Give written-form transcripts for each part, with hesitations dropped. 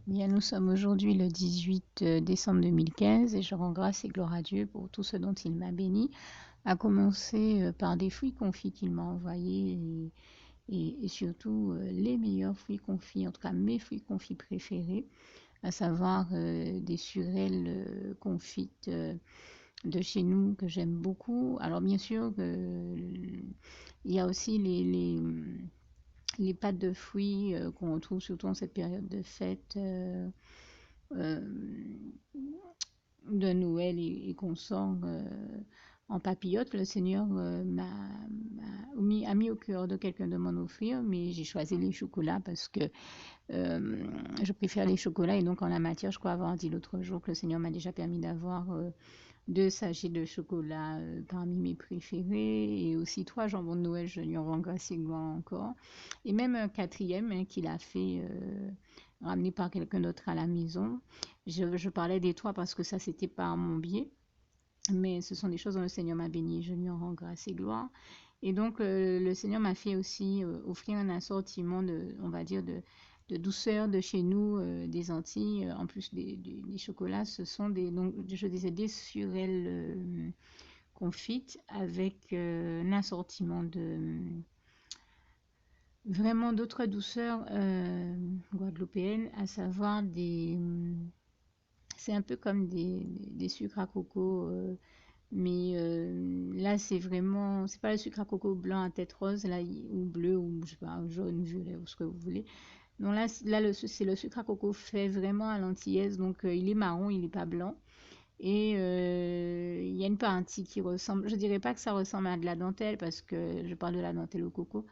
Bien, nous sommes aujourd'hui le 18 décembre 2015 et je rends grâce et gloire à Dieu pour tout ce dont il m'a béni, à commencer par des fruits confits qu'il m'a envoyés et surtout les meilleurs fruits confits, en tout cas mes fruits confits préférés, à savoir des surelles confites de chez nous que j'aime beaucoup. Alors bien sûr, il y a aussi les pâtes de fruits qu'on retrouve surtout en cette période de fête euh, de Noël et qu'on sort en papillote. Le Seigneur a mis au cœur de quelqu'un de m'en offrir, mais j'ai choisi les chocolats parce que je préfère les chocolats. Et donc en la matière, je crois avoir dit l'autre jour que le Seigneur m'a déjà permis d'avoir 2 sachets de chocolat parmi mes préférés et aussi 3 jambons de Noël, je lui en rends grâce et gloire encore. Et même un quatrième qu'il a fait ramener par quelqu'un d'autre à la maison. Je parlais des 3 parce que ça c'était par mon biais, mais ce sont des choses dont le Seigneur m'a béni, je lui en rends grâce et gloire. Et donc le Seigneur m'a fait aussi offrir un assortiment on va dire, de douceur de chez nous, des Antilles, en plus des chocolats. Ce sont donc, je disais, des surelles confites avec un assortiment vraiment d'autres douceurs guadeloupéennes, à savoir c'est un peu comme des sucres à coco, mais là c'est pas le sucre à coco blanc à tête rose là, ou bleu, ou je sais pas, jaune, violet, ou ce que vous voulez. Donc là c'est le sucre à coco fait vraiment à l'antillaise, donc il est marron, il n'est pas blanc. Et il y a une partie qui ressemble, je dirais pas que ça ressemble à de la dentelle, parce que je parle de la dentelle au coco.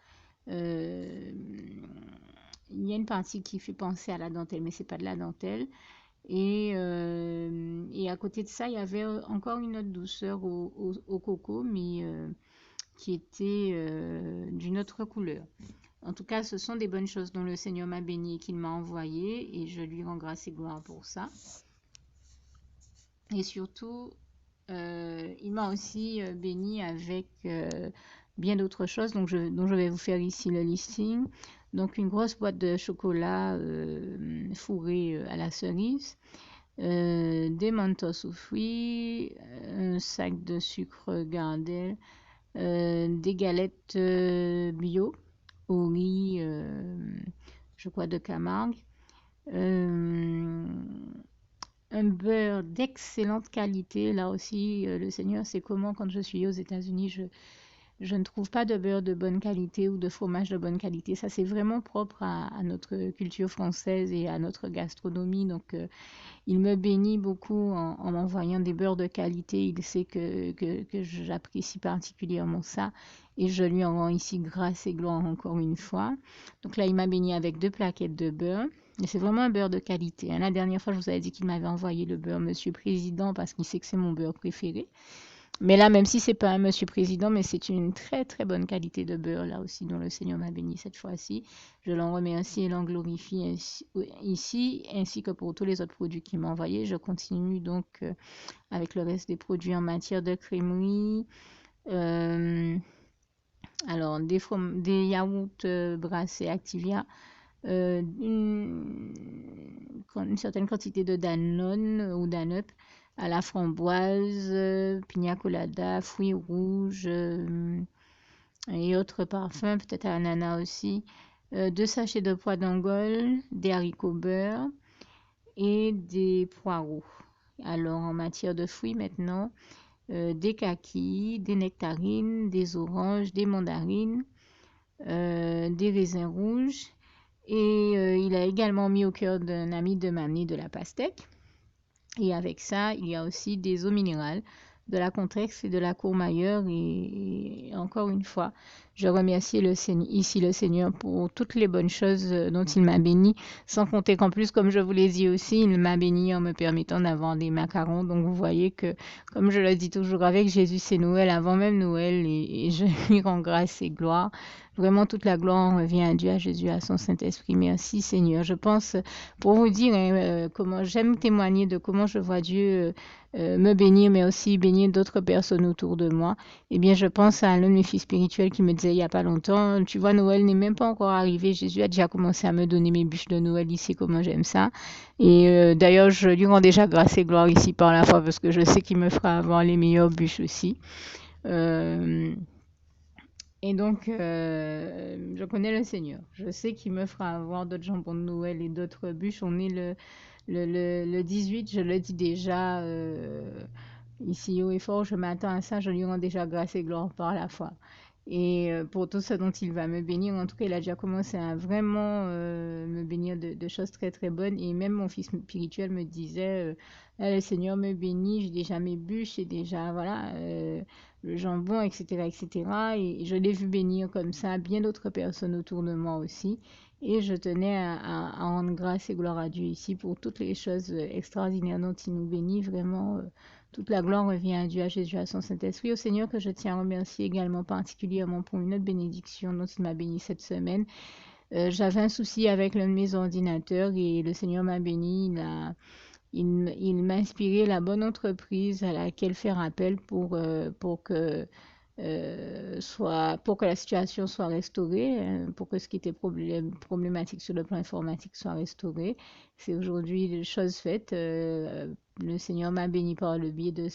Euh, il y a une partie qui fait penser à la dentelle, mais c'est pas de la dentelle. Et à côté de ça, il y avait encore une autre douceur au coco, mais qui était d'une autre couleur. En tout cas, ce sont des bonnes choses dont le Seigneur m'a béni et qu'il m'a envoyé, et je lui rends grâce et gloire pour ça. Et surtout, il m'a aussi béni avec bien d'autres choses dont je vais vous faire ici le listing. Donc, une grosse boîte de chocolat fourré à la cerise, des Mentos aux fruits, un sac de sucre Gardel, des galettes bio au riz, je crois, de Camargue, euh, un beurre d'excellente qualité. Là aussi, le Seigneur sait comment, quand je suis aux États-Unis, je ne trouve pas de beurre de bonne qualité ou de fromage de bonne qualité. Ça, c'est vraiment propre à notre culture française et à notre gastronomie. Donc, il me bénit beaucoup en m'envoyant des beurres de qualité. Il sait que j'apprécie particulièrement ça. Et je lui en rends ici grâce et gloire encore une fois. Donc là, il m'a béni avec 2 plaquettes de beurre. Et c'est vraiment un beurre de qualité, hein. La dernière fois, je vous avais dit qu'il m'avait envoyé le beurre Monsieur Président parce qu'il sait que c'est mon beurre préféré. Mais là, même si c'est pas un Monsieur Président, mais c'est une très très bonne qualité de beurre là aussi dont le Seigneur m'a béni cette fois-ci. Je l'en remercie et l'en glorifie ici, ainsi que pour tous les autres produits qu'il m'a envoyés. Je continue donc avec le reste des produits en matière de crèmerie. Euh, alors, des yaourts brassés Activia, une certaine quantité de Danone ou Danup à la framboise, pina colada, fruits rouges et autres parfums, peut-être à ananas aussi. 2 sachets de pois d'Angole, des haricots beurre et des poireaux. Alors en matière de fruits maintenant, des kakis, des nectarines, des oranges, des mandarines, des raisins rouges. Et il a également mis au cœur d'un ami de m'amener de la pastèque. Et avec ça, il y a aussi des eaux minérales, de la Contrex et de la Courmayeur. Et encore une fois, je remercie ici le Seigneur pour toutes les bonnes choses dont il m'a béni. Sans compter qu'en plus, comme je vous l'ai dit aussi, il m'a béni en me permettant d'avoir des macarons. Donc vous voyez que, comme je le dis toujours, avec Jésus, c'est Noël, avant même Noël. Et je lui rends grâce et gloire. Vraiment, toute la gloire revient à Dieu, à Jésus, à son Saint-Esprit. Merci Seigneur. Je pense, pour vous dire comment j'aime témoigner de comment je vois Dieu me bénir, mais aussi bénir d'autres personnes autour de moi. Eh bien, je pense à l'un de mes fils spirituels qui me disait disais il n'y a pas longtemps, tu vois, Noël n'est même pas encore arrivé. Jésus a déjà commencé à me donner mes bûches de Noël ici, comment j'aime ça. Et d'ailleurs, je lui rends déjà grâce et gloire ici par la foi parce que je sais qu'il me fera avoir les meilleures bûches aussi. Euh, et donc, je connais le Seigneur. Je sais qu'il me fera avoir d'autres jambons de Noël et d'autres bûches. On est le 18, je le dis déjà. Ici haut et fort, je m'attends à ça, je lui rends déjà grâce et gloire par la foi. Et pour tout ce dont il va me bénir, en tout cas, il a déjà commencé à vraiment me bénir de choses très très bonnes. Et même mon fils spirituel me disait, ah, le Seigneur me bénit, j'ai déjà mes bûches, j'ai déjà, voilà, le jambon, etc., etc. Et je l'ai vu bénir comme ça bien d'autres personnes autour de moi aussi. Et je tenais à rendre grâce et gloire à Dieu ici pour toutes les choses extraordinaires dont il nous bénit, vraiment. Toute la gloire revient à Dieu, à Jésus, à son Saint-Esprit, au Seigneur que je tiens à remercier également particulièrement pour une autre bénédiction dont il m'a béni cette semaine. J'avais un souci avec l'un de mes ordinateurs et le Seigneur m'a béni. Il m'a inspiré la bonne entreprise à laquelle faire appel pour que la situation soit restaurée, pour que ce qui était problématique sur le plan informatique soit restauré. C'est aujourd'hui chose faite. Le Seigneur m'a béni par le biais de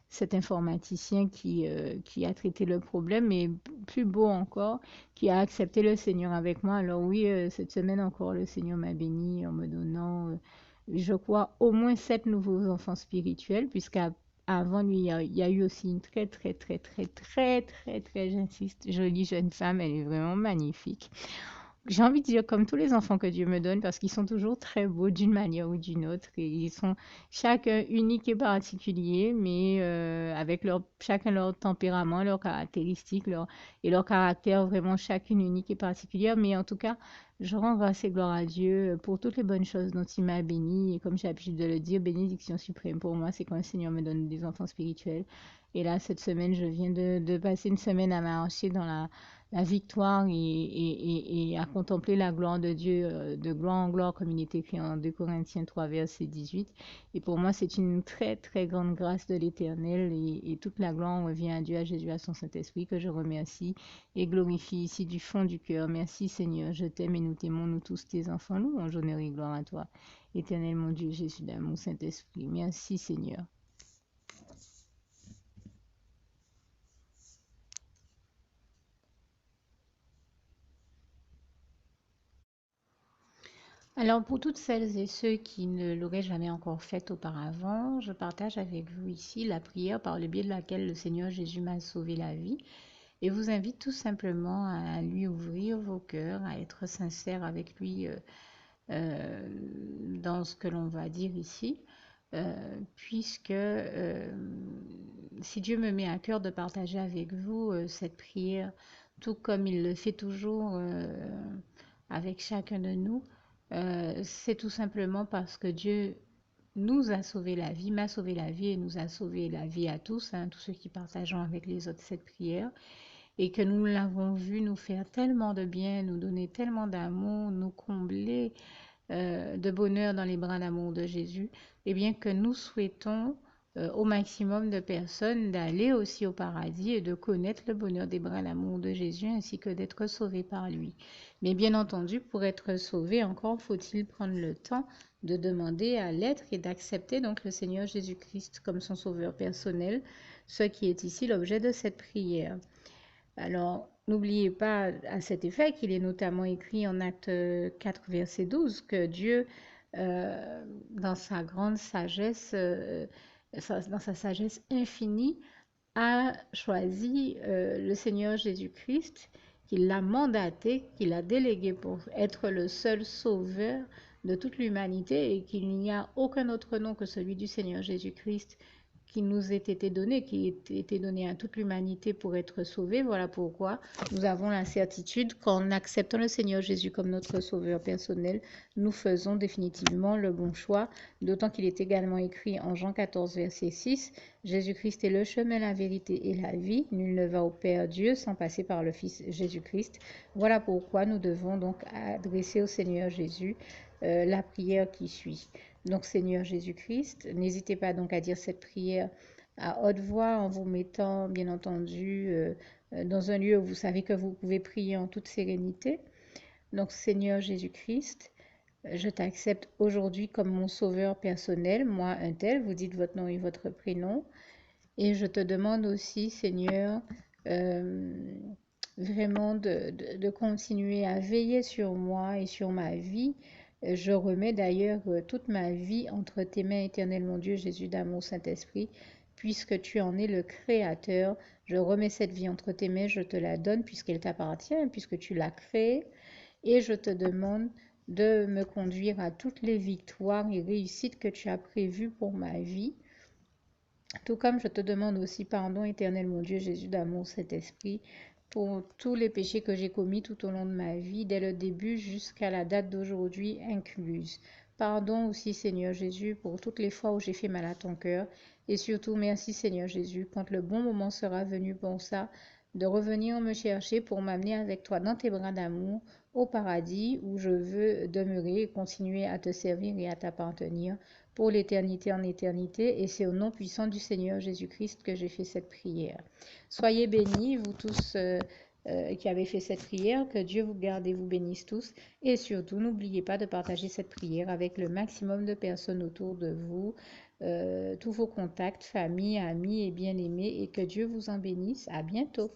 cet informaticien qui a traité le problème, mais plus beau encore, qui a accepté le Seigneur avec moi. Alors oui, cette semaine encore, le Seigneur m'a béni en me donnant, je crois, au moins 7 nouveaux enfants spirituels, puisqu'avant lui, il y a eu aussi une très, très, très, très, très, très, très, j'insiste, jolie jeune femme. Elle est vraiment magnifique. J'ai envie de dire comme tous les enfants que Dieu me donne parce qu'ils sont toujours très beaux d'une manière ou d'une autre et ils sont chacun uniques et particuliers mais avec chacun leur tempérament, leurs caractéristiques et leur caractère vraiment chacune unique et particulière mais en tout cas je rends grâce et gloire à Dieu pour toutes les bonnes choses dont il m'a béni et comme j'ai l'habitude de le dire, bénédiction suprême pour moi c'est quand le Seigneur me donne des enfants spirituels et là cette semaine je viens de passer une semaine à marcher dans la victoire et à contempler la gloire de Dieu de gloire en gloire, comme il est écrit en 2 Corinthiens 3, verset 18. Et pour moi, c'est une très, très grande grâce de l'Éternel et toute la gloire revient à Dieu, à Jésus, à son Saint-Esprit, que je remercie et glorifie ici du fond du cœur. Merci Seigneur, je t'aime et nous t'aimons, nous tous tes enfants. Louange, honneur et gloire à toi. Éternel mon Dieu, Jésus d'amour, Saint-Esprit. Merci Seigneur. Alors, pour toutes celles et ceux qui ne l'auraient jamais encore fait auparavant, je partage avec vous ici la prière par le biais de laquelle le Seigneur Jésus m'a sauvé la vie et vous invite tout simplement à lui ouvrir vos cœurs, à être sincère avec lui dans ce que l'on va dire ici, puisque si Dieu me met à cœur de partager avec vous cette prière, tout comme il le fait toujours avec chacun de nous, c'est tout simplement parce que Dieu nous a sauvé la vie, m'a sauvé la vie et nous a sauvé la vie à tous, hein, tous ceux qui partageons avec les autres cette prière, et que nous l'avons vu nous faire tellement de bien, nous donner tellement d'amour, nous combler de bonheur dans les bras d'amour de Jésus, et bien que nous souhaitons au maximum de personnes d'aller aussi au paradis et de connaître le bonheur des bras d'amour de Jésus ainsi que d'être sauvés par lui. Mais bien entendu, pour être sauvé, encore faut-il prendre le temps de demander à l'être et d'accepter donc le Seigneur Jésus-Christ comme son sauveur personnel, ce qui est ici l'objet de cette prière. Alors, n'oubliez pas à cet effet qu'il est notamment écrit en Acte 4, verset 12, que Dieu, dans sa grande sagesse, dans sa sagesse infinie, a choisi le Seigneur Jésus-Christ, qu'il l'a mandaté, qu'il a délégué pour être le seul sauveur de toute l'humanité et qu'il n'y a aucun autre nom que celui du Seigneur Jésus-Christ qui nous ait été donné, qui ait été donné à toute l'humanité pour être sauvé. Voilà pourquoi nous avons la certitude qu'en acceptant le Seigneur Jésus comme notre sauveur personnel, nous faisons définitivement le bon choix, d'autant qu'il est également écrit en Jean 14, verset 6, Jésus-Christ est le chemin, la vérité et la vie. Nul ne va au Père Dieu sans passer par le Fils Jésus-Christ. Voilà pourquoi nous devons donc adresser au Seigneur Jésus la prière qui suit. Donc Seigneur Jésus-Christ, n'hésitez pas donc à dire cette prière à haute voix en vous mettant bien entendu dans un lieu où vous savez que vous pouvez prier en toute sérénité. Donc, Seigneur Jésus-Christ, je t'accepte aujourd'hui comme mon sauveur personnel, moi un tel, vous dites votre nom et votre prénom. Et je te demande aussi, Seigneur, euh, vraiment de continuer à veiller sur moi et sur ma vie. Je remets d'ailleurs toute ma vie entre tes mains, éternel mon Dieu, Jésus d'amour, Saint-Esprit, puisque tu en es le Créateur. Je remets cette vie entre tes mains, je te la donne puisqu'elle t'appartient, puisque tu l'as créée. Et je te demande de me conduire à toutes les victoires et réussites que tu as prévues pour ma vie. Tout comme je te demande aussi pardon, éternel mon Dieu, Jésus d'amour, cet esprit, pour tous les péchés que j'ai commis tout au long de ma vie, dès le début jusqu'à la date d'aujourd'hui incluse. Pardon aussi, Seigneur Jésus, pour toutes les fois où j'ai fait mal à ton cœur. Et surtout, merci, Seigneur Jésus, quand le bon moment sera venu pour ça, de revenir me chercher pour m'amener avec toi dans tes bras d'amour au paradis où je veux demeurer et continuer à te servir et à t'appartenir pour l'éternité en éternité, et c'est au nom puissant du Seigneur Jésus-Christ que j'ai fait cette prière. Soyez bénis, vous tous qui avez fait cette prière, que Dieu vous garde et vous bénisse tous, et surtout n'oubliez pas de partager cette prière avec le maximum de personnes autour de vous, tous vos contacts, famille, amis et bien-aimés, et que Dieu vous en bénisse. À bientôt.